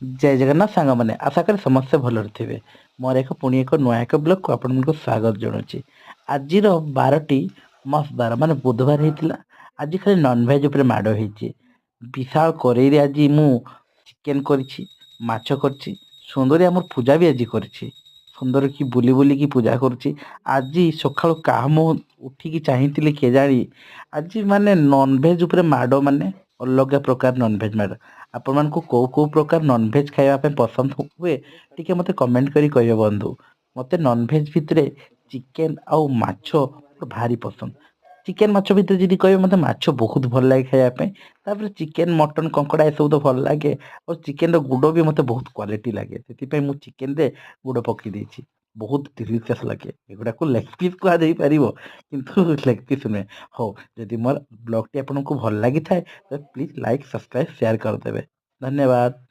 जय जगन्नाथ सांग मैंने आशा करी समस्ते भलରେ ଥିବେ। ମୋର ପୁଣି ଏକ ନୂଆ ଏକ ବ୍ଲଗକୁ ଆପଣମାନଙ୍କୁ ସ୍ୱାଗତ ଜଣାଉଛି। ଆଜିର ବାରଟି ମସ୍ତ ବାର ମାନେ ବୁଧବାର ହେଇଥିଲା। ଆଜି ଖାଲି ନନଭେଜ ଉପରେ ମାଡ଼ ହେଇଛି। ବିଶାଳ କରେଇରେ ଆଜି ମୁଁ ଚିକେନ କରିଛି, ମାଛ କରିଛି। ସୁନ୍ଦରୀ ଆମର ପୂଜା ବି ଆଜି କରିଛି। ସୁନ୍ଦର କି ବୁଲି ବୁଲିକି ପୂଜା କରୁଛି। ଆଜି ସକାଳୁ କାହା ମୁଁ ଉଠିକି ଚାହିଁଥିଲି କେଜାଣି ଆଜି ମାନେ ନନଭେଜ ଉପରେ ମାଡ଼ ମାନେ ଅଲଗା ପ୍ରକାର ନନଭେଜ ମାଡ଼। ଆପଣମାନଙ୍କୁ କୋଉ କୋଉ ପ୍ରକାର ନନଭେଜ ଖାଇବା ପାଇଁ ପସନ୍ଦ ହୁଏ ଟିକେ ମତେ କମେଣ୍ଟ କରି କହିବେ ବନ୍ଧୁ। ମତେ ନନଭେଜ ଭିତରେ ଚିକେନ ଆଉ ମାଛ ଭାରି ପସନ୍ଦ। ଚିକେନ ମାଛ ଭିତରେ ଯଦି କହିବେ ମତେ ମାଛ ବହୁତ ଭଲ ଲାଗେ ଖାଇବା ପାଇଁ। ତାପରେ ଚିକେନ ମଟନ କଙ୍କଡା ଏସବୁ ତ ଭଲ ଲାଗେ। ଆଉ ଚିକେନ ର ଗୁଡ ବି ମତେ ବହୁତ କ୍ୱାଲିଟି ଲାଗେ। ସେଥିପାଇଁ ମୁଁ ଚିକେନ ରେ ଗୁଡ ପକେଇ ଦେଇଛି। ବହୁତ ଡିଲିସିୟସ୍ ଲାଗେ। ଏଗୁଡାକୁ ଲେଗ ପିସ୍ କୁହାଯାଇ ପାରିବ କିନ୍ତୁ ଲେଗ ପିସ୍ ନୁହେଁ। ହଉ, ଯଦି ମୋର ବ୍ଲଗଟି ଆପଣଙ୍କୁ ଭଲ ଲାଗିଥାଏ ତ ପ୍ଲିଜ ଲାଇକ୍ ସବସ୍କ୍ରାଇब ସେୟାର କରିଦେବେ। धन्यवाद।